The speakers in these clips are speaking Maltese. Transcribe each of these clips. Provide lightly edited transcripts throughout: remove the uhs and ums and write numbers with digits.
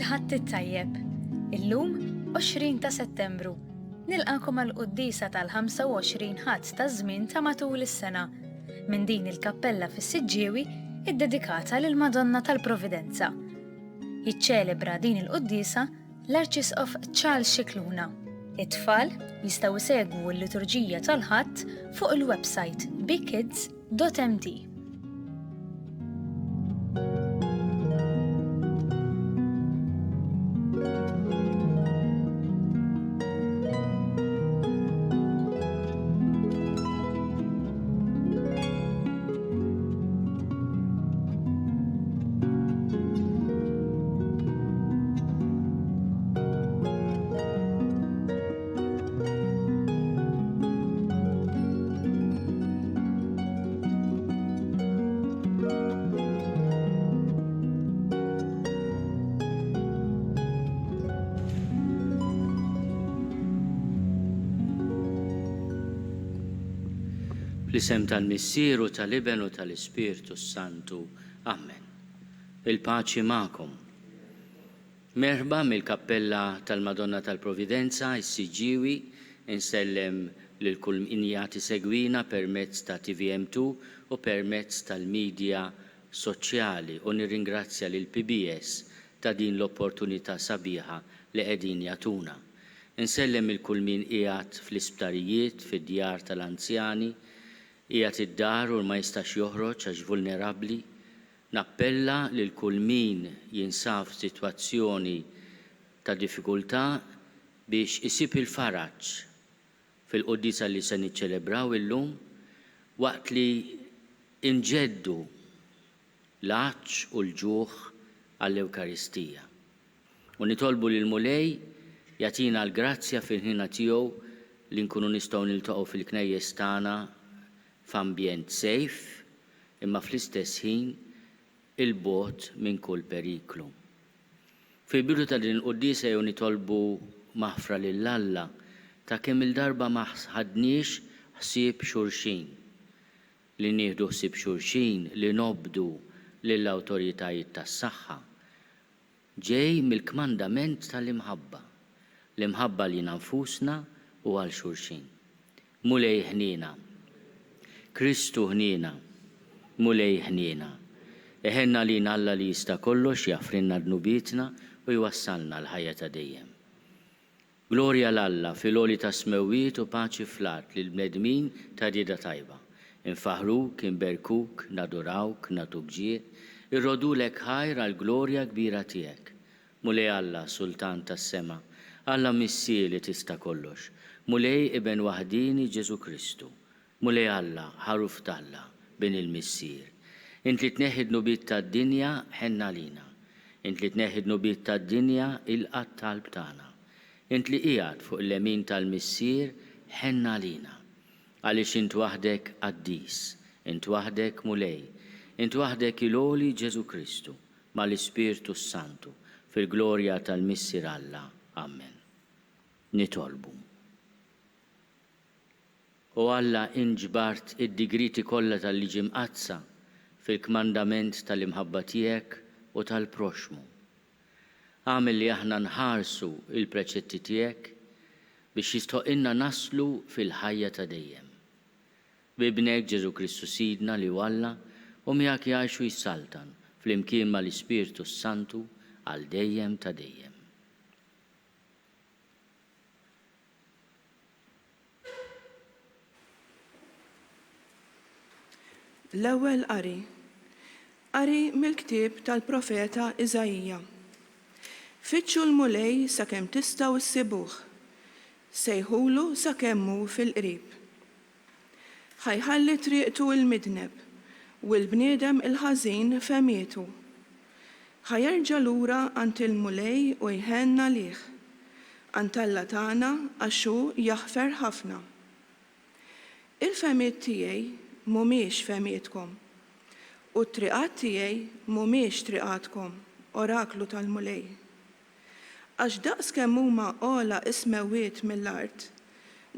Il-ħadd it-tajjeb. Illum 20 ta' Settembru. Nilqakom għal Quddiesa tal-25 ħadd ta' żmien ta' matul is-sena minn din il-kappella fis-Siġġiewi iddedikata lill-Madonna tal-Providenza. Jiċċelebra din il-Quddiesa l-Arċisqof tal-Xicluna. It-tfal jistgħu jsegwu l-liturġija tal-ħadd fuq il-website bkids.mt. L-isem tal-Missieru, tal-Iben u tal-Ispirtu Santu. Amen. Il-paċi magħkom. Merħba mill-Kappella tal-Madonna tal-Providenza, is-Siġġiewi, insellem lil kull min jagħti segwina permezz ta' TVM2 u permezz tal-medja soċjali u nirringrazzja lil PBS ta' din l-opportunità sabiħa li qegħdin jagħtuna. Insellem il-kull min qiegħed fl-isptarijiet, fid-djar tal-anzjani, qiegħed id-dar u ma jistax joħroġ għax vulnerabbli. Nappella lil kull min jinsab f'sitwazzjoni ta' diffikultà biex isib il-faraġġ fil-Quddiesa li se niċċelebraw illum waqt li inġeddu l-għaġġ u l-ġuħ għall-Ewkaristija. U nitolbu lil Mulej jagħtina l-grazzja fil-ħina tiegħu li nkunu nistgħu niltaqgħu fil-knejjes tagħna f'ambjent safe, imma fl-istess ħin il-bogħod minn kull periklu. Fil-bidu ta' din il-Quddiesa jew nitolbu maħfra lill-Alla ta' kemm il-darba ma ħadniex ħsieb xulxin, li nieħdu ħsieb xulxin li nobdu lill-awtoritajiet tas-saħħa. Ġej mill-kmandament tal-imħabba, l-imħabba li nfusna u għal xulxin. Mulej ħniena. Kristu ħniena, Mulej ħniena. Eħenna li Alla li jista' kollox jaffrinna dnubietna u jwassalna l-ħajja ta' dejjem. Glorja l-Alla fil-għoli ta' smewwiet u paċi fl-art lil bnedmin ta' rieda tajba. Infaħruk, inberkuk, nadurawk, natuk ġie, irrodulek ħajr għal glorja kbira tiegħek. Mulej Alla, Sultan tas-sema, Alla Missier li tista' kollox. Mulej Iben waħdini Ġesu Kristu. Mulej Alla, ħaruf t'Alla, bin il-Missier. Int li tneħħi d-nubiet tad-dinja ħenna lina. Int li tneħħi d-nubiet tad-dinja il-qatt talb tagħna. Int li qiegħed fuq l-lemin tal-Missier ħenna lina. Għaliex int waħdek Qaddis, int waħdek Mulej, int waħdek il-għoli Ġesu Kristu, mal-Ispirtu Santu, fil-glorja tal-Missier Alla. Amen. Nitolbu. U Alla inġbart id-digriti kollha tal-liġi mqazza fil-kmandament tal-imħabba tiegħek u tal-proxmu. Għamel li aħna nħarsu il-preċetti tiegħek biex jistoqilna naslu fil-ħajja ta' dejjem. Bibnek Ġesu Kristu Sidna li Alla u miegħek jgħixu jissaltan fl-imkien mal-Ispirtu Santu għal dejjem ta' dejjem. L-ewwel qari mill-ktieb tal-Profeta Iżajija. Fittxu l-Mulej sakemm tistgħu issibuh, sejħulu sakemm hu fil-qrib. Ħajħalli triqtu l-midneb u l-bniedem il-ħażin femietu. Ħajerġa' lura għand il-Mulej u jħenna lih, għand Alla tagħna għax hu jaħfer ħafna. Il-femiet tiegħi mhumiex femietkom u t-triqat tiegħi mhumiex triqatkom, oraklu tal-Mulej. Għax daqskemm huma ogħla ismewwiet mill-art,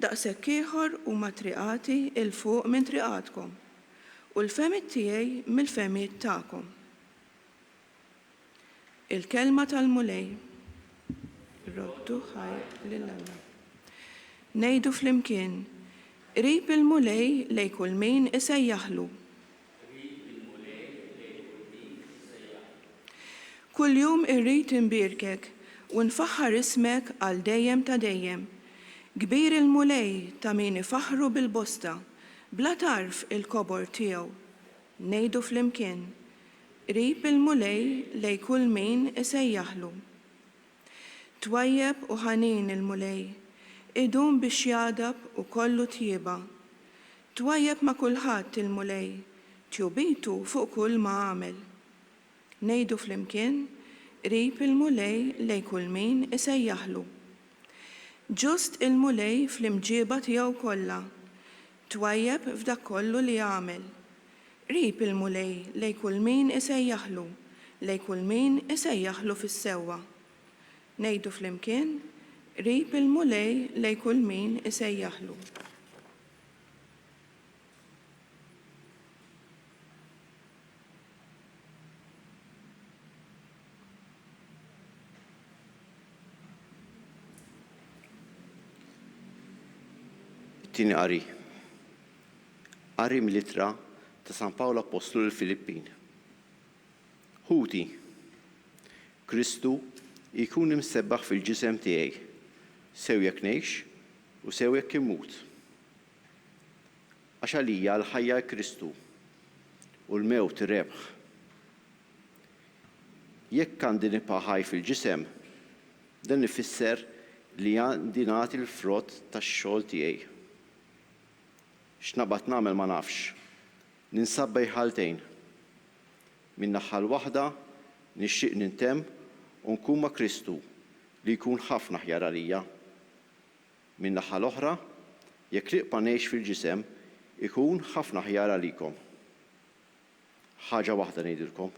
daqshekk ieħor huma triqati il fuq minn triqatkom u l-femiet tiegħi mill-femiet tagħkom. Il-kelma tal-mulej. Roddu ħajr lill-Alla. Ngħidu flimkien, qrib il-mulej lejn kull min isejjaħlu. Kuljum irrid inbierkek u nfaħħar ismek għal dejjem ta' dejjem. Kbir il-mulej ta' min ifaħru bil-bosta, bla tarf il-kobor tiegħu. Ngħidu flimkien, qrib il-mulej lejn kull min isejjaħlu. Twajjeb u ħanin il-mulej, idum biex jadab u kollu tjieba. Twajjeb ma' kulħadd il-mulej, tjubitu fuq kull ma għamel. Ngħidu flimkien, qrib il-mulej lejn kull min isejjaħlu. Ġust il-mulej fl-imġieba tiegħu kollha, twajjeb f'dak kollu li għamel. Qrib il-mulej lejn kull min isejjaħlu, lejn kull min isejjaħlu fis-sewwa. Ngħidu flimkien, qrib il-mulej lejn kull min isejjaħlu. Tini qari mill-ittra ta' San Pawlo Apostolu l-Filippin. Ħuti, Kristu jkun imsebbaħ fil-ġisem tiegħi, sew jekk ngħix u sew jekk immut. Għax għalija l-ħajja Kristu u l-mewt rebħ. Jekk għandi nibqa' ħaj fil-ġisem, dan ifisser li għandi nagħti l-frott tax-xogħol tiegħi. X'naqbad nagħmel ma nafx, ninsab bejn ħaltejn. Min naħa l-waħda nixtieq nintemm u nkun ma' Kristu li jkun ħafna aħjar għalija. Min naħa l-oħra, jekk liqpa' ngħix fil-ġisem, ikun ħafna aħjar għalikom. Ħaġa waħda ngħidilkom,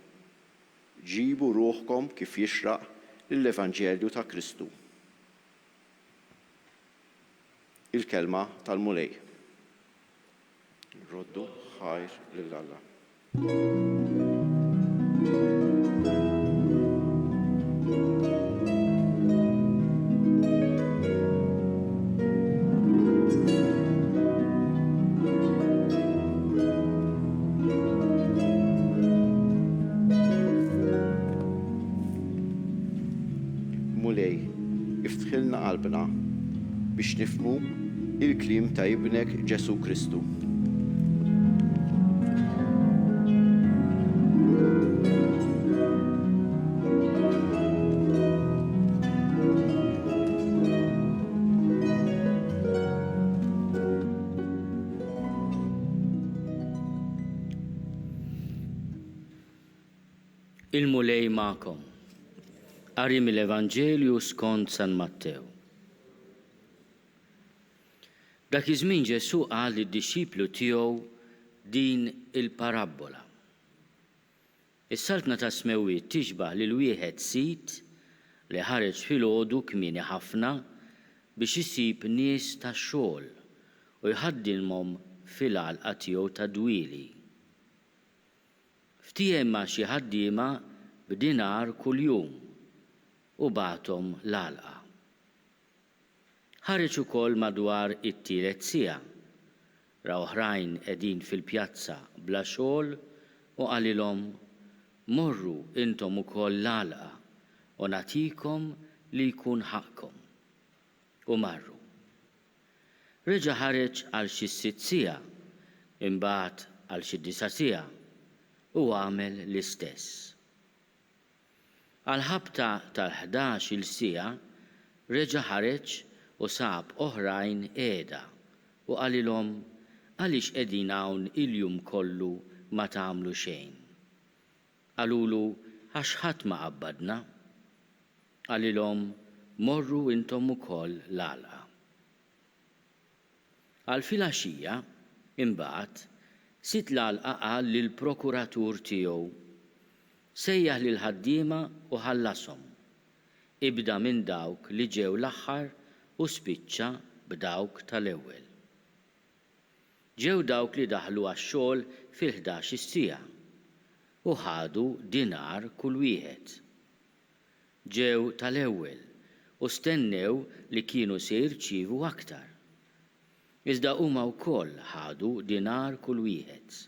ġibu ruħkom kif jixraq lill-Evanġelju ta' Kristu. Il-kelma tal-mulej. Roddu ħajr lill-Alla. Mulej, iftħilna qalbna biex nifhmu il-kliem ta' ibnek Ġesu Kristu. Il-mulej ma'kom. Qari mill-Evanġelju skont San Mattew. Dak iż-żmien Ġesu qal lid-dixxiplu tiegħu din il-parabbola. Is-saltna ta' smewwiet tixbaħ lil wieħed sit li ħareġ filgħodu kmieni ħafna biex isib nies tax-xogħol u jħaddimhom fil-għalqa tiegħu ta' dwieli. Ftiem ma' xi ħaddiema b'dinar kuljum u bagħthom l-għalqa. Ħareġ ukoll madwar it-tielet siegħa, ra oħrajn qegħdin fil-pjazza bla xogħol u qalilhom morru intom ukoll l-għalqa u nagħtikom li jkun ħaqkom. U marru. Reġa' ħareġ għal xi 6 siegħa, imbagħad għal xi 9 siegħa u għamel l-istess. Għal-ħabta tal-11 siegħa reġa' ħareġ u sab oħrajn qiegħda u qalilhom għaliex qegħdin hawn il-jum kollu ma tagħmlu xejn. Qalulu għax ħadd ma qabbadna. Qalilhom morru intom ukoll l-għalqa. Għal-filgħaxija imbagħad sit l-għalqa qal lill-prokuratur tiegħu sejjaħ lil ħaddiema u ħallashom. Ibda minn dawk li ġew l-aħħar u spiċċa b'dawk tal-ewwel. Ġew dawk li daħlu għax-xogħol fil-11 siegħa u ħadu dinar kull wieħed. ġew tal-ewwel u stennew li kienu se jirċievu aktar. Iżda huma wkoll ħadu dinar kull wieħed.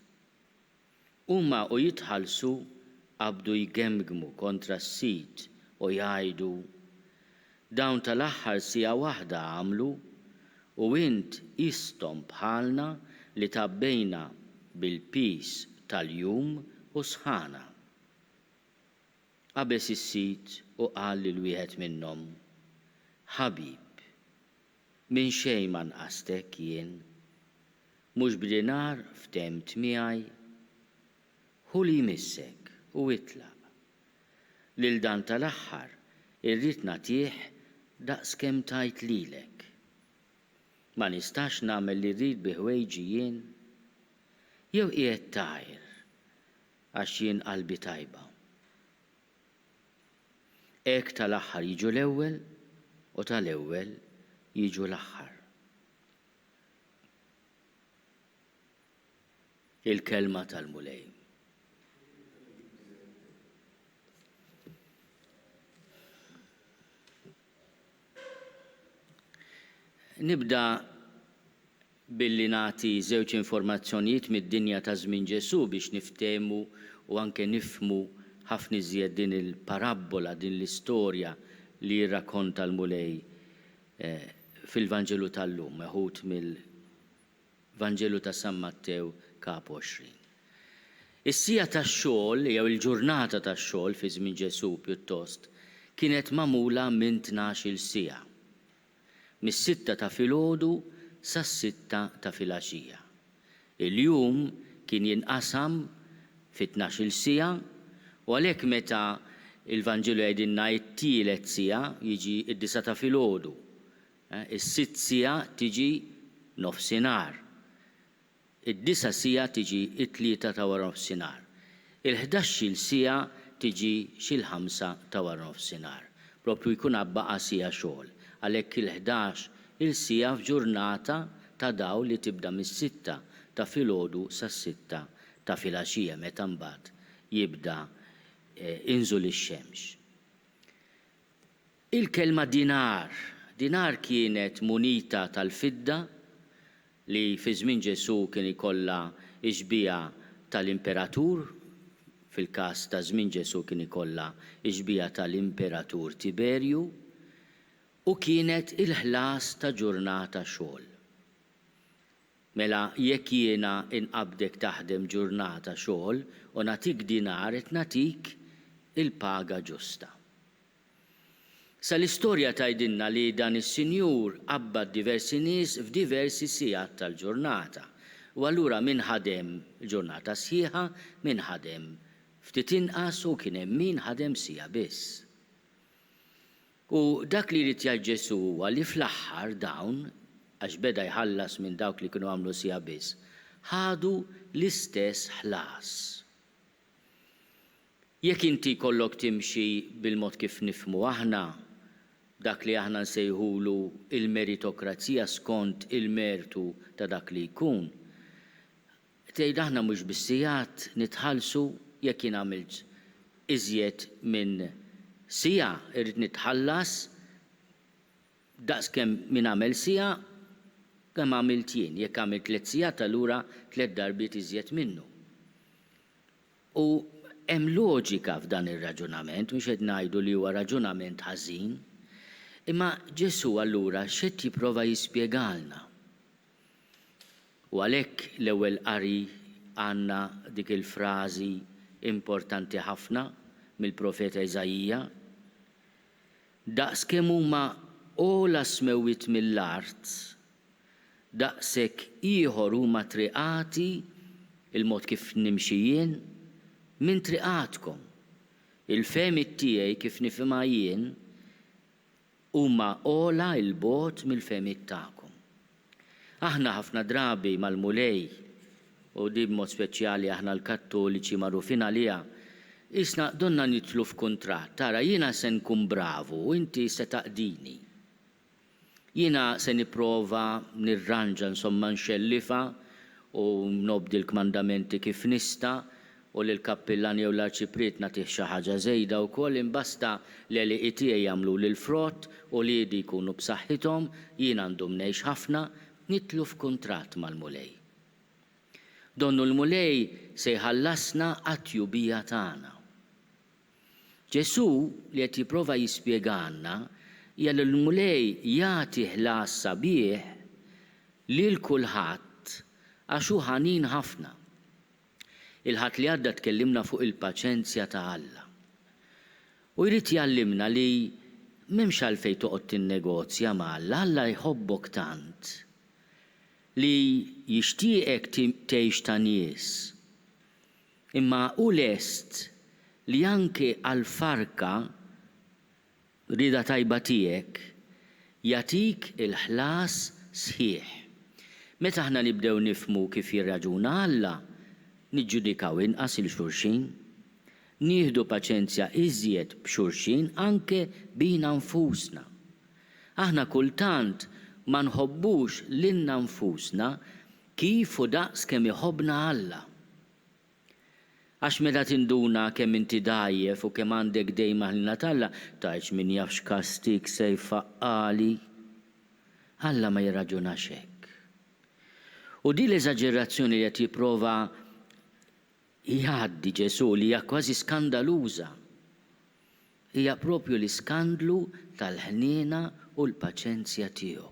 Huma u jitħallsu qabdu jgemmgmu kontra s-sit u jgħidu dawn tal-aħħar siegħa waħda għamlu u int istom bħalna li tabbejna bil-pis tal-jum u sħana. Qabes is-sit u qal lil wieħed minnhom: Ħabib, minn xejn ma nqastek jien, mhux b'dinar ftemt miegħi, hu li jmissek u itlaq. Lil dan tal-aħħar irrid nagħtih daqskemm tajt lilek. Ma nistax nagħmel li rrid bi ħwejġi jien, jew qiegħed tgħajr għax jien qalbi tajba. Hekk tal-aħħar jiġu l-ewwel u tal-ewwel jiġu l-aħħar. Il-kelma tal-mulej. Nibda billi nagħti żewġ informazzjonijiet mid-dinja ta' żmien Ġesu biex niftehmu u anke nifhmu ħafna iżjed din il-parabola, din l-istorja li jirrakkonta l-mulej fil-Vanġelu tal-lum, meħud mill-Vanġelu ta' San Mattew kap 20. Is-sija tax-xogħol jew il-ġurnata tax-xogħol fi żmien Ġesu pjuttost kienet magħmula minn 12-il siegħa, mis-6 ta' filgħodu sas-6 ta' filgħaxija. Il-jum kien jinqasam fi 12-il siegħa u għalhekk meta il-Vanġelu jgħidilna t-tielet siegħa jiġi d-9 ta' filgħodu, is-6 siegħa tiġi nofsinhar, id-9 siegħa tiġi t-3 ta' wara nofsinhar, il-11-il siegħa tiġi xi l-5 ta' wara nofsinhar. Proprju jkun abbaqa' siegħa xogħol. Għalhekk il-11 il-siegħa f'ġurnata ta' dawn li tibda mis-6 ta' filgħodu sas-6 ta' filgħaxija meta mbagħad jibda inżul ix-xemx. Il-kelma dinar kienet munita tal-fidda li fi żmien Ġesu kien ikollha ixbija tal-imperatur, fil-każ ta' żmien Ġesu kien ikollha ixbija tal-imperatur Tiberju, u kienet il-ħlas ta' ġurnata xogħol. Mela jekk jiena inqabdek taħdem ġurnata xogħol u nagħtik dinar qed nagħtik il-paga ġusta. Sal-istorja tgħidilna li dan is-sinjur qabbad diversi nies f'diversi sigħat tal-ġurnata. U allura min ħadem ġurnata sħiħa, min ħadem ftit inqas u kien hemm min ħadem siegħa biss. U dak li jrid jgħid Ġesu huwa li fl-aħħar dawn, għax beda jħallas minn dawk li kienu għamlu siegħa biss, ħadu l-istess ħlas. Jekk inti jkollok timxi bil-mod kif nifhmu aħna, dak li aħna nsejħulu il-meritokrazija skont il-mertu ta' dak li jkun, tgħid aħna mhux bis-sigħat nitħallsu jekk jien għamilt iżjed minn siegħa irrid nitħallas daqskemm min għamel siegħa kemm għamilt jien. Jekk għamilt 3 sigħat allura 3 darbiet iżjed minnu. U hemm loġika f'dan ir-raġunament, mhux qed ngħidu li huwa raġunament ħażin, imma Ġesu allura x'qed jipprova jispjegalna. U għalhekk l-ewwel qari għandna dik il-frażi importanti ħafna mill-profeta Eżajija: daqskemm huma ogħla smewwiet mill-art, daqshekk ieħor huma triqati il-mod kif nimxi jien minn triqatkom. Il-fehmiet tiegħi kif nifhimha jien huma ogħla il-bogħod mill-fehmiet tagħkom. Aħna ħafna drabi mal-mulej u di b'mod speċjali aħna l-Kattoliċi magħrufin għaliha, isna donna nitlu f'kuntratt, tara jiena se nkun bravu u inti se taqdini. Jiena se nipprova nirranġa insomma nxellifa u nobdi l-kmandamenti kif nista' u li l-kappillan jew l-arċiprit nagħtih xi ħaġa żejda wkoll imbasta li l tiegħi jagħmlu lil frott u li jkunu b'saħħithom jien għandhom ngħix ħafna nitlu f'kuntratt mal-mulej. Donnu l-mulej se jħallasna għat-tjubija tagħna. Ġesu li qed jipprova jispjegana hija li l-mulej jagħti ħlas sabiħ lil kulħadd għax hu ħanin ħafna. Il-ħadd li għadda tkellimna fuq il-paċenzja ta' Alla. U jrid jgħallimna li m'hemmx għalfejn toqgħod tinnegozja ma' Alla, Alla jħobbok tant li jixtieqek tgħix ta' nies. Imma hu lest li anke għal-farka rida tajba tiegħek jagħtik il-ħlas sħiħ. Meta aħna nibdew nifhmu kif jirraġuna Alla, niġġudikaw inqas il-xulxin, nieħdu paċenzja iżjed b'xulxin anke bina nfusna. Aħna kultant ma nħobbux lilna nfusna kif u daqs kemm iħobbna Alla. Għax meta tinduna kemm inti dajjef u kemm għandek dejma ħlina tal-Alla, tgħidx min jaf x'kastik se jfaqqali. Alla ma jirraġunax hekk. U di l-eżaġerazzjoni li qed jipprova jgħaddi Ġesu li hija kważi skandaluża. Hija proprju l-iskandlu tal-ħniena u l-paċenzja tiegħu.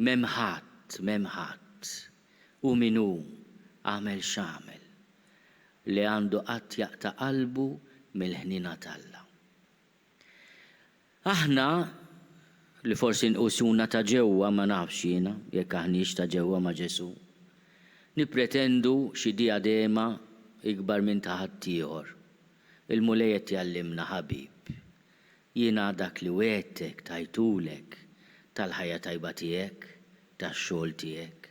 M'hemm ħadd u min hu għamel x'għamel li għandu qatt jaqta' qalbu mill-ħniena tal-Alla. Aħna li forsi nqusuna ta' ġewwa ma nafx jiena jekk aħniex ta' ġewwa ma' Ġesu. Nippretendu xi diadema ikbar minn ta' ħadd ieħor. Il-mulej qed jgħallimna ħabib. Jiena dak li wegħdtek tajtulek tal-ħajja tajba tiegħek, tax-xogħol tiegħek.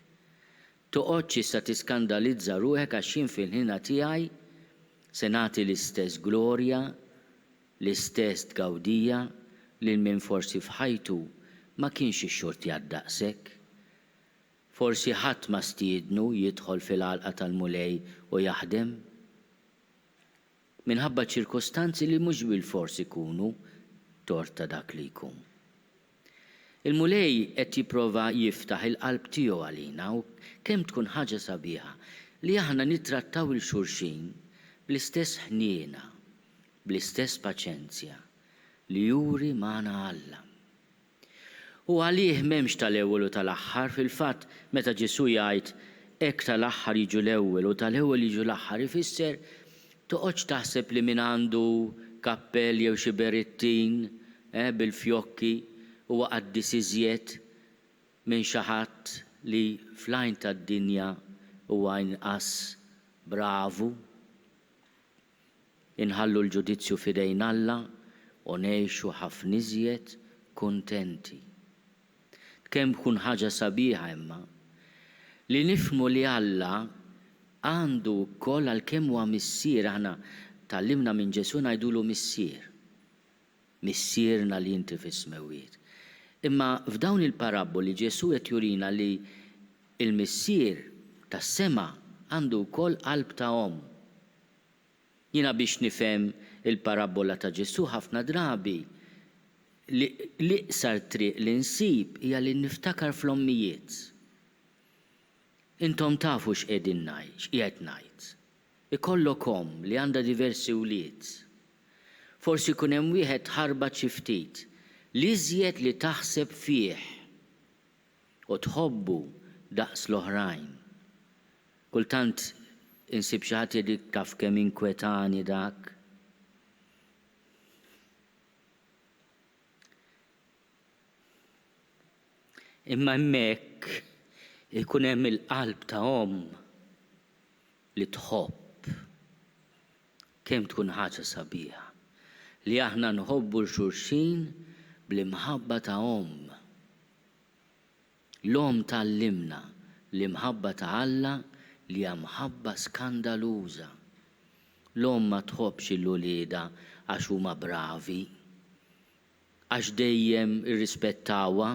Toqgħodx issa tiskandalizza ruħek għax jien fil-ħina tiegħi se nagħti l-istess glorja, l-istess tgawdija lil min forsi f'ħajtu ma kienx ix-xorti għaddaqshekk. Forsi ħadd ma stiednu jidħol fil-għalqa tal-mulej u jaħdem. Minħabba ċirkostanzi li mhux bil-fors ikunu tort ta' dak li jkun. Il-mulej qed jipprova jiftaħ il-qalb tiegħu għalina u kemm tkun ħaġa sabiħa li aħna nittrattaw il-xulxin bl-istess ħniena, bl-istess paċenzja li juri magħna Alla. U għalih m'hemmx tal-ewwel u tal-aħħar, fil-fatt meta Ġesu jgħid hekk tal-aħħar jiġu l-ewwel u tal-ewwel jiġu l-aħħar ifisser toqgħodx taħseb li min għandu kappell jew xi berittin bil-fjokki huwa qaddis iżjed minn xi ħadd li fl-għajn tad-dinja huwa inqas bravu. Inħallu l-ġudizzju f'idejn Alla u ngħixu ħafna iżjed kuntenti. Kemm tkun ħaġa sabiħa imma li nifhmu li Alla għandu wkoll għalkemm huwa missier aħna tallimna minn Ġesu ngħidulu missier. Missierna li inti fis-smewiet. Imma f'dawn il-paraboli Ġesu qed jurina li il-missier tas-sema għandu wkoll qalb ta' omm. Jiena biex nifhem il-parabola ta' Ġesu ħafna drabi l-iqsar triq li nsib hija li niftakar fl-ommijiet. Intom tafu x'qiegħdin ngħid, x'qiegħed ngħid. Ikollok omm li għandha diversi wlied. Forsi jkun hemm wieħed ħarbat xi ftit li iżjed li taħseb fih u tħobbu daqs l-oħrajn. Kultant insib xi ħadd jgħidik taf kemm inkwetani dak. Imma hemmhekk ikun hemm il-qalb ta' omm li tħobb kemm tkun ħaġa sabiħa li aħna nħobbu l-xulxin bl-imħabba ta' omm. L-omm tallimna l-imħabba ta' Alla li hija mħabba skandaluża. L-omm ma tħobbx il-ulieda għax huma bravi, għax dejjem irrispettawha.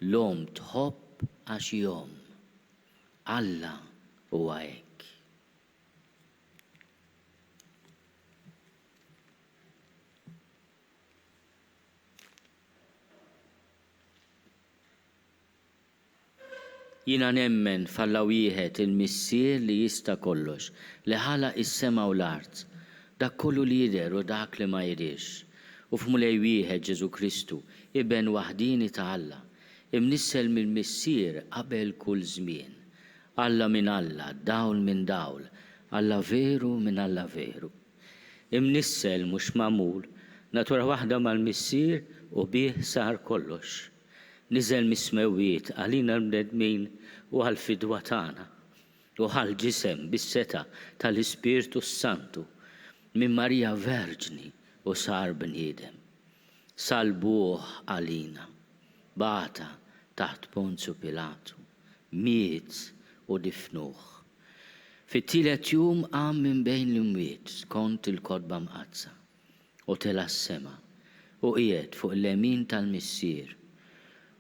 L-omm tħobb għax jom. Alla huwa hekk. Jina nemmen f'Alla wieħed il-missier li jista' kollox, li ħalaq is-sema u l-art, dak kollu li jidher u dak li ma jidhirx. U f'mulej wieħed Ġesu Kristu, iben waħdini ta' Alla, imnissel mill-missier qabel kull żmien. Alla minn Alla, dawl minn dawl, Alla veru minn Alla veru. Imnissel mhux magħmul, natura waħda mal-missier u bih sar kollox. Niżel mis-smewwiet għalina l-bnedmin u għal-fidwa tagħna u għal-ġisem bis-seta tal-Ispirtu Santu minn Marija Verġni u sar bniedem. Salbuh għalina, bata taħt Ponzu Pilatu, miet u difnuh. Fit-tielet jum qam minn bejn l-imwiet skont il-kodba mqazza u tela s-sema u qiegħed fuq l-lemin tal-missier.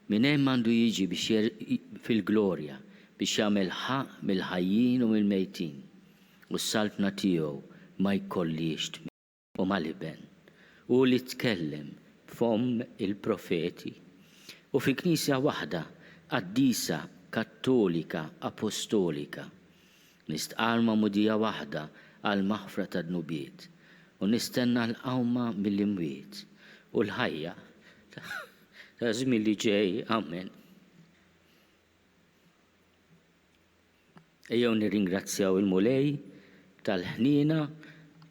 Min hemm għandu jiġi biex fil-glorja biex jagħmel ħaq mill-ħajjin u mill-mejtin u s-saltna tiegħu ma jkollix u ma liben u li tkellem f'fomm il-profeti u fi knisja waħda Quddiesa Kattolika Apostolika nistqarma mudija waħda għal maħfra tad-nubiet u nistenna l-qawma mill-imwiet u l-ħajja ta' żmien li ġej, amen. Ejjew nirringrazzjaw il-mulej tal-ħniena,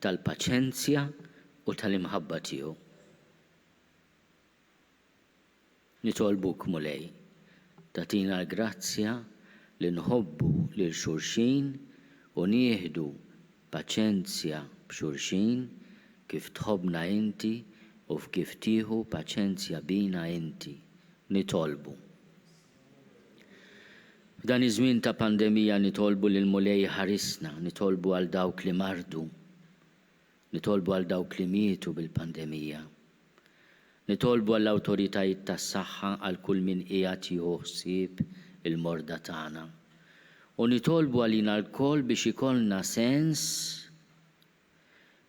tal-paċenzja u tal-imħabba tiegħu. Nitolbuk mulej, tatina l-grazzja li nħobbu lil xulxin u nieħdu paċenzja b'xulxin kif tħobbna inti u f'kif tieħu paċenzja bina inti. Nitolbu. F'dan iż-żmien ta' pandemija nitolbu lil mulej ħarisna, nitolbu għal dawk li mardu, nitolbu għal dawk li mietu bil-pandemija. Nitolbu għall awtoritajiet tas-saħħa għal kull min qiegħed jieħu ħsieb il-morda tagħna. U nitolbu għalina l-koll biex ikollna sens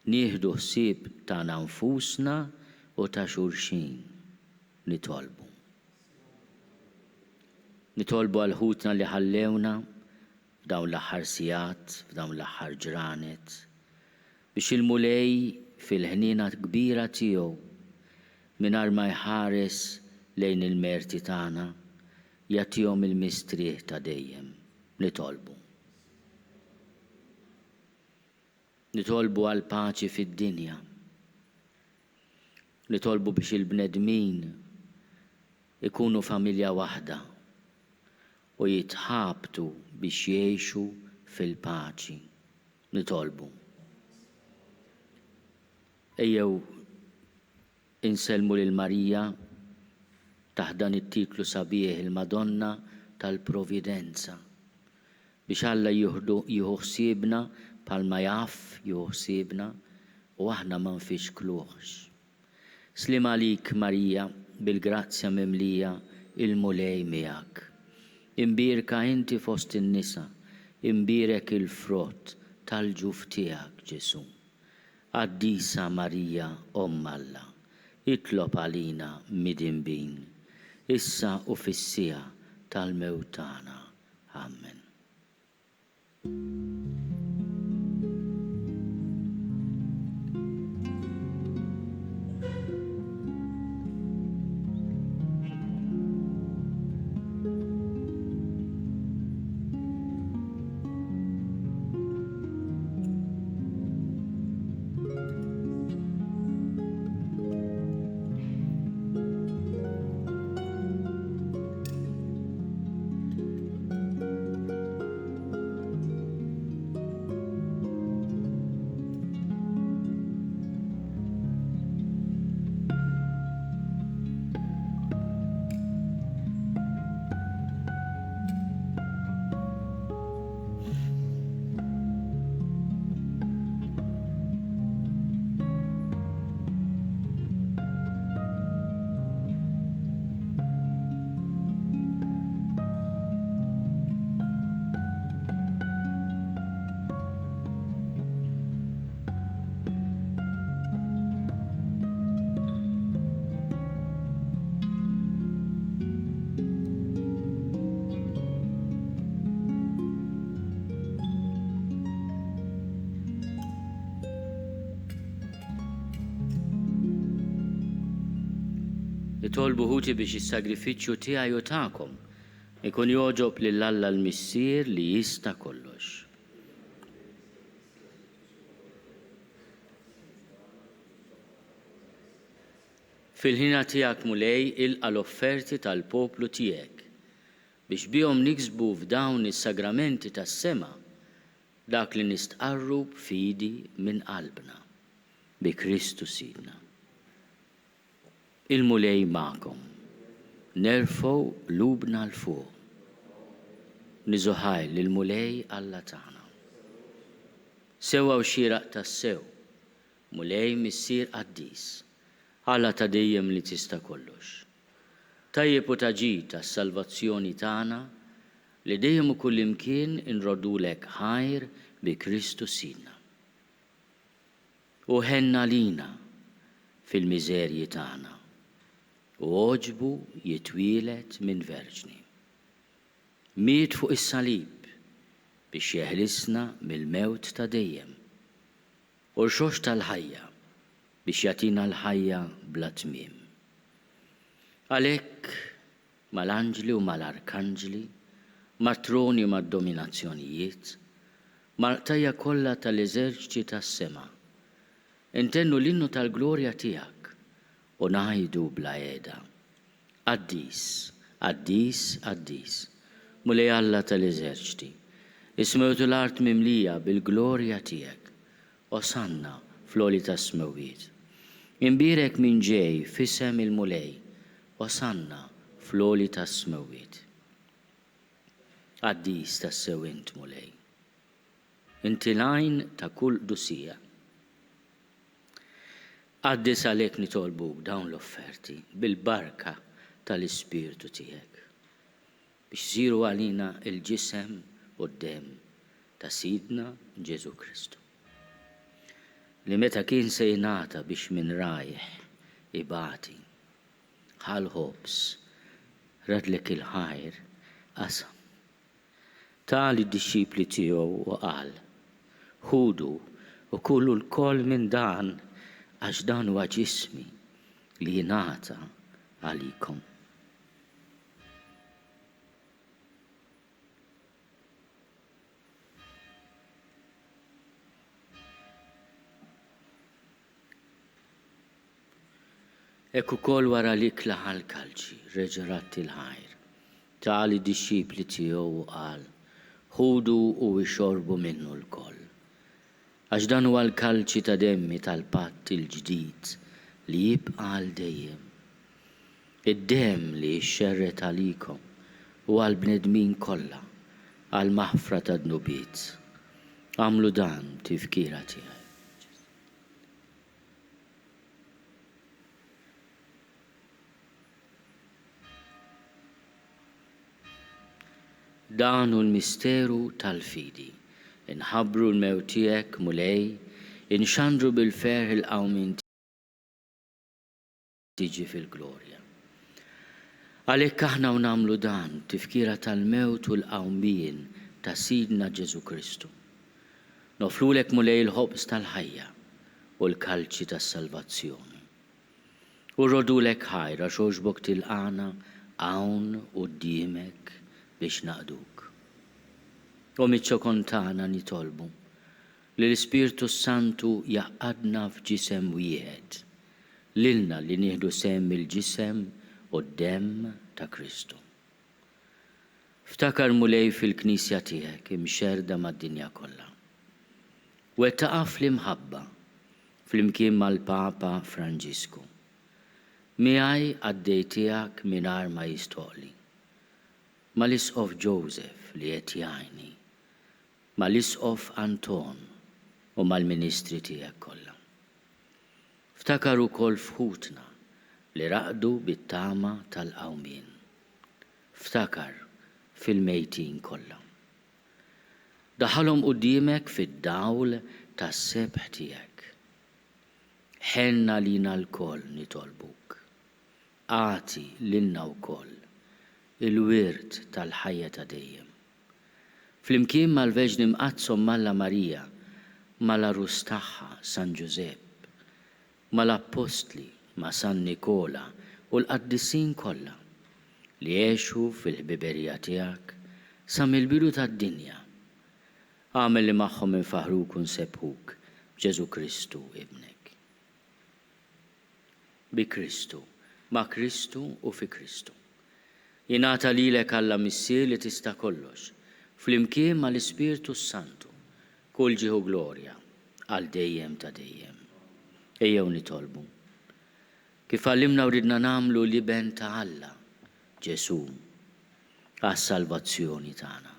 nieħdu ħsieb tagħna nfusna u ta' xulxin. Nitolbu. Nitolbu għal ħutna li ħallewna f'dawn l-aħħar sigħat, f'dawn l-aħħar ġranet, biex il-mulej fil-ħniena kbira tiegħu mingħajr ma jħares lejn il-merti tagħna jagħtihom il-mistrieħ ta' dejjem. Nitolbu. Nitolbu għal paċi fid-dinja. Nitolbu biex il-bnedmin ikunu familja waħda u jitħabtu biex jgħixu fil-paċi. Nitolbu. Ejjew inselmu lil Marija taħt dan it-titlu sabiħ il-Madonna tal-Providenza biex Alla jieħu ħsiebna bħalma jaf jieħu ħsiebna u aħna ma nfixkluhx. Slim għalik Marija bil-grazzja mimlija il-mulej miegħek. Imbirka inti fost in-nisa, imbirek il-frott tal-ġuf tiegħek Ġesu. Quddiesa Marija Omm Alla, itlob għalina mid-inbin, issa u fis-siegħa tal-mewt tagħna. Amen. Nitolbu ħuti biex is-sagrifiċċju tiegħi u tagħkom ikun joġob lil Alla l-Missier li jista' kollox. Fil-ħina tiegħek mulej ilqa' l-offerti tal-poplu tiegħek biex bihom niksbu f'dawn is-sagramenti tas-sema dak li nistqarru b'fidi minn qalbna bi Kristu Sidna. Il-mulej magħkom, nerfgħu lubna l-fuq, niżuħaj lill-mulej Alla tagħna. Sewwa u xieraq tas-sew, mulej missier Quddies, Alla ta' dejjem li tista' kollox. Tajjeb u taġid tas-salvazzjoni tagħna li dejjem u kullimkien inrodulek ħajr bi Kristu Sidna. U ħenna lina fil-miżerji tagħna u oġbu jitwielet minn verġni. Miet fuq is-salib biex jeħlisna mill-mewt ta' dejjem u l-xox tal-ħajja biex jagħtina l-ħajja bla tmiem. Għalhekk mal-anġli u mal-arkanġli, mat-troni u mad-dominazzjonijiet, mal-qtajja kollha tal-eżerċiti tas-sema, intennu l-innu tal-glorja tiegħek u ngħidu bla qiegħda: Quddies, Quddies, Quddies, mulej Alla tal-eżerċiti, ismewtu l-art mimlija bil-glorja tiegħek, osanna fl-għoli tas-smewiet. Imbirek min ġej f'isem il-mulej, osanna fl-għoli tas-smewiet. Quddies tas-sew int mulej, inti l-għajn ta' kull dusija. Quddies għalhekk nitolbuk dawn l-offerti bil-barka tal-Ispirtu tiegħek biex żiru għalina il-ġisem u d-demm ta' Sidna Ġesu Kristu, li meta kien se jingħata biex minn rajh ibati bħal ħobs radlek il-ħajr qasam. Tal id-dixxipli tiegħu u qal: ħudu u kullu l-koll minn dan għax dan huwa ġismi li jingħata għalikom. Hekk ukoll wara li klaħa l-kalċi reġerat il-ħajr, tal id-dixxipli tiegħu u qal: ħudu u ixorbu minnu l-koll. Għax dan huwa l-kalċi ta' demmi tal-patt il-ġdid li jibqa' għal dejjem. Id-demm li jxerret għalikom u għall-bnedmin kollha għal maħfra ta' dnubiet. Għamlu dan tifkira tiegħi. Dan hu l-misteru tal-fidi. Inħabbru l-mewt tiegħek mulej, inxandru bil-ferħ il-qawmin tiġi fil-glorja. Għalhekk aħna nagħmlu dan tifkira tal-mewt u l-qawmien ta' Sidna Ġesu Kristu. Nofrulek mulej il-ħobs tal-ħajja u l-kalċi tas-salvazzjoni. U rodulek ħajra xogħġbok tilqana hawn quddiemek biex naqduk. U miċ-ċokontana nitolbu li l-Ispirtu Santu jaqqadna f'ġisem wieħed, lilna li nieħdu sehem il-ġisem u d-demm ta' Kristu. Ftakar mulej fil-Knisja tiegħek imxerda mad-dinja kollha. Wettaqa' fl-imħabba fl-imkien mal-Papa Franġisku. Miegħi għaddej tiegħek mingħajr ma jistoqli. Mal-Isqof Joseph li qed jgħinni, mal-Isqof Anton u mal-Ministri tiegħek kollha. Ftakar ukoll fħutna li raqdu bit-tama tal-qawmien. Ftakar fil-mejtin kollha. Daħalhom quddiemek fid-dawl tas-sebħ tiegħek. Ħenna lina l-koll nitolbuk. Aati lilna wkoll il-wirt tal-ħajja ta' dejjem. Flimkien mal-Verġni mqazzom Malla Marija, mal-arus tagħha San Ġusepp, mal-Apostli ma' San Nikola u l-qaddissin kollha li jgħixu fil-ħbiberija tiegħek sa mill-bidu tad-dinja. Għamel li magħhom infaħruk u nsebħuk b'Ġesu Kristu ibnek. Bi Kristu, ma' Kristu u fi Kristu. Jingħata lilek Alla Missier li tista' kollox, flimkien mal-Ispirtu Santu, kull ġieħu glorja għal dejjem ta' dejjem. Ejjew nitolbu. Kif għallimna u ridna nagħmlu liben ta' Alla, Ġesu, għas-salvazzjoni tagħna.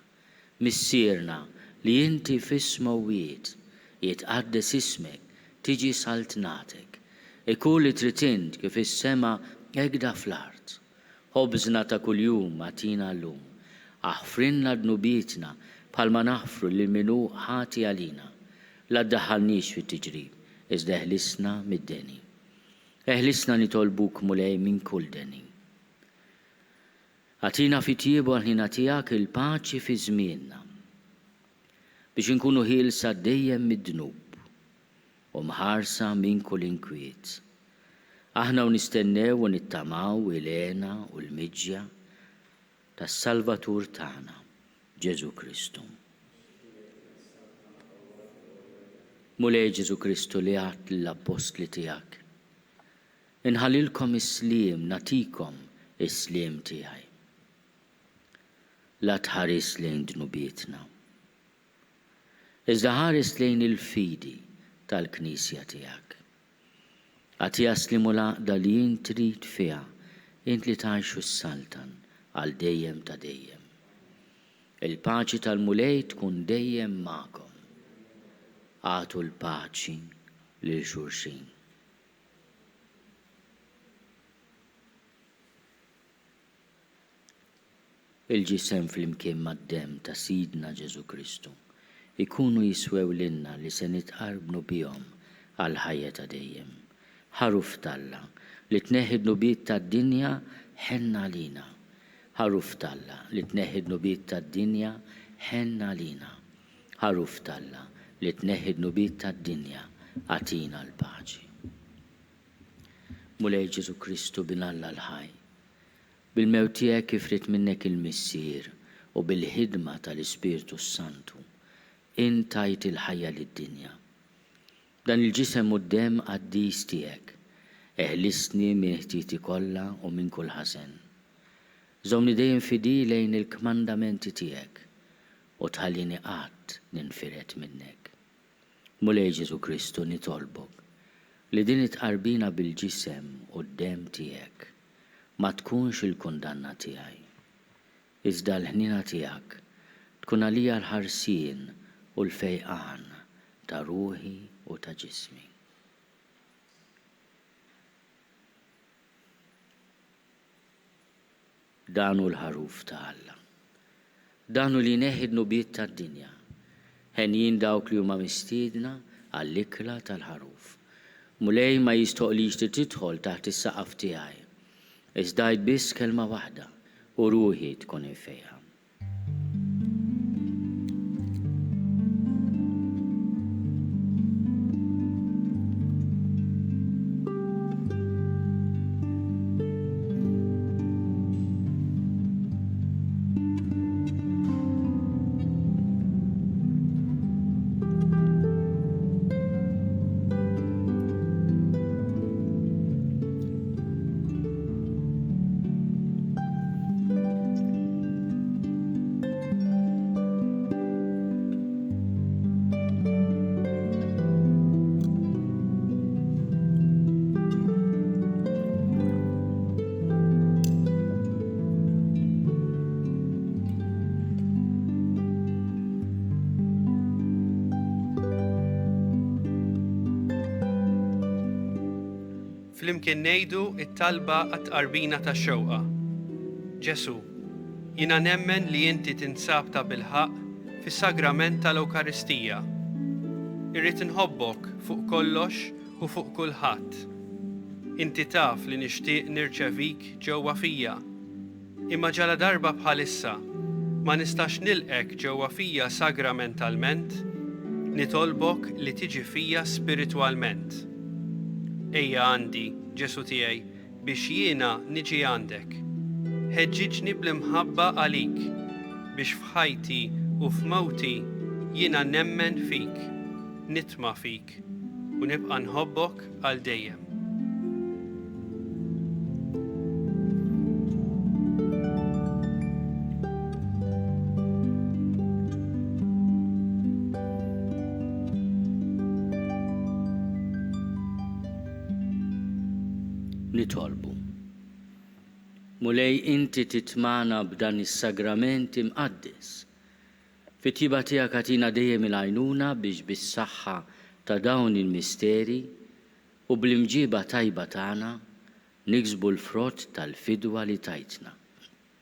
Missierna li inti fis-smawwiet jitqaddes ismek, tiġi saltnatek, ikun li trid int kif is-sema hekk da fl-art. Ħobżna ta' kuljum għatina llum, aħfrinna dnubietna bħalma naħfru lil minnu ħati għalina. La ddaħħalniex fit-tiġrib, iżda eħlisna mid-deni. Eħlisna nitolbuk mulej minn kull deni. Għatina fit-tiebu għal-ħina tiegħek il-paċi fi żmienna biex inkunu ħielsa dejjem mid-dnub u mħarsa minn kull inkwiet. Aħna u nistennew u nittamaw il-għena u l-miġja tas-Salvatur tagħna, Ġesu Kristu. Mulej Ġesu Kristu li għat l-apostli tiegħek. Inħallilkom is-sliem, natikom is-sliem tiegħi. La tħares lejn dnubietna. Iżda ħares lejn il-fidi tal-Knisja tiegħek. Għad jaslimu l-għaqda li jint trid fiha, int li tgħixu s-saltan għal dejjem ta' dejjem. Il-paċi tal-mulej tkun dejjem magħkom. Għatu l-paċi lil xulxin. Il-ġisem fl-imkien mad-dem ta' Sidna Ġesu Kristu ikunu jiswew lilna li se nitqarbnu bihom għal ħajja ta' dejjem. Ħaruf Alla li tneħħi d-nubiet tad-dinja ħenna lina. Ħaruf Alla li tneħħi d-nubiet tad-dinja ħenna lina. Ħaruf Alla li tneħħi d-nubiet tad-dinja għatina l-paċi. Mulej Ġesu Kristu binalla l-ħaj. Bil-mewt tiegħek kif rid minnek il-Missier u bil-ħidma tal-Ispirtu Santu intajt il-ħajja lid-dinja. Dan il-ġisem quddiem qaddis tiegħek, eħlisni minn ħtieti kollha u minn kull ħażen. Żomni dejjem fidi lejn il-kmandamenti tiegħek u tħallini qatt ninfiret minnek. Mulej Ġesu Kristu nitolbok li din itqarbina bil-ġisem quddiem tiegħek ma tkunx il-kundanna tiegħi. Iżda l-ħnina tiegħek tkun għalija l-ħarsien u l-fejqan ta' ruħi u ta' ġismi. Danu l-ħaruf ta' Alla. Danu li neħid nubiet tad-dinja. Ħenjin dawk li huma mistiedna għall-ikla tal-ħaruf. Mulej ma jistoqlix li tidħol taħt is-saqaf tiegħi. Iżdajt biss kelma waħda u ruħi tkun infejha. Flimkien ngħidu it-talba għat-tqarbina tax-xewqa. Ġesu, jiena nemmen li inti tinsab ta' bilħaq fis-sagrament tal-Ewkaristija. Irrid inħobbok fuq kollox u fuq kulħadd. Inti taf li nixtieq nirċevik ġewwa fija. Imma ġala darba bħalissa ma nistax nilqek ġewwa fija sagramentalment, nitolbok li tiġi fija spiritwalment. Ejja għandi, Ġesu tiegħi, biex jiena niġi għandek. Ħeġġiġni bl-imħabba għalik biex f'ħajti u f'mawti jiena nemmen fik, nitma' fik u nibqa' nħobbok għal dejjem. Nitolbu. Mulej inti titmana b'dan is-sagrament imqaddis. Fit-tjiba tiegħek agħtina dejjem il-għajnuna biex bis-saħħa ta' dawn il-misteri u bl-imġiba tajba tagħna niksbu l-frott tal-fidwa li tajtna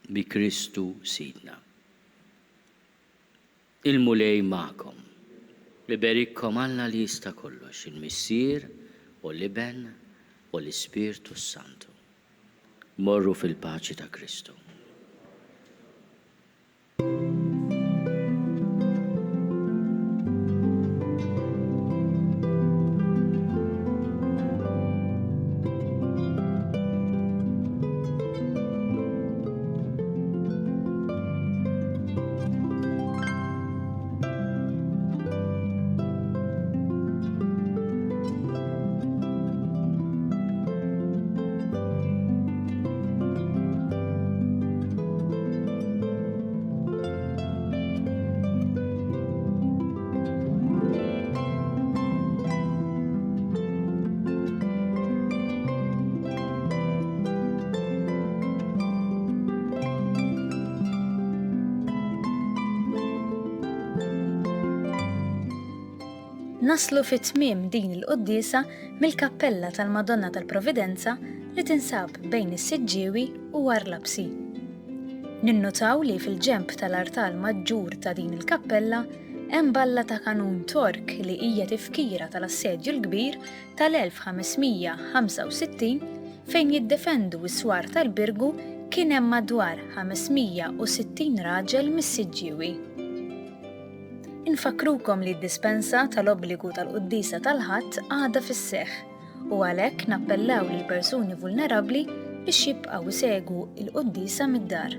bi Kristu Sidna. Il-mulej magħkom. Liberikkom Alla li jista' kollox, il-Missier u l-Iben u l-Ispirtu Santu. Morru fil-paċi ta' Kristu. Naslu fit-tmiem din il-Quddiesa mill-Kappella tal-Madonna tal-Providenza li tinsab bejn is-Siġġiewi u Warlabsi. Ninnotaw li fil-ġenb tal-artal maġġur ta' din il-kappella hemm balla ta' kanun tork li hija tifkira tal-assedju l-kbir tal-1565 fejn jiddefendu s-swar tal-Birgu kien hemm madwar 560 raġel mis-Siġġiewi. Infakrukom li d-dispensa tal-obbligu tal-Quddiesa tal-Ħadd għadha fis-seħħ u għalhekk nappellaw lil persuni vulnerabbli biex jibqgħu isegwu l-Quddiesa mid-dar.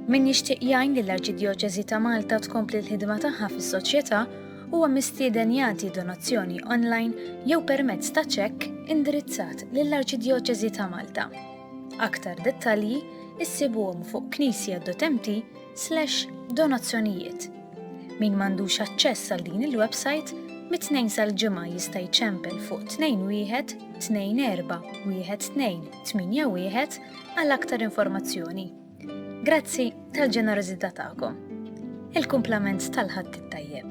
Min jixtieq jgħin lill-Arċidjoċeżi ta' Malta tkompli l-ħidma tagħha fis-soċjetà huwa mistieden jagħti donazzjoni online jew permezz ta' ċekk indirizzat lill-Arċidjoċeżi ta' Malta. Aktar dettalji issibuhom fuq knisja.md/donazzjonijiet. Min m'għandux aċċess għal din il-website mit-2 sal-ġimgħa jista' jċempel fuq 21-24-12-81 għal aktar informazzjoni. Grazzi tal-ġenerożità tagħkom. Il-kumplament tal-ħadd it-tajjeb.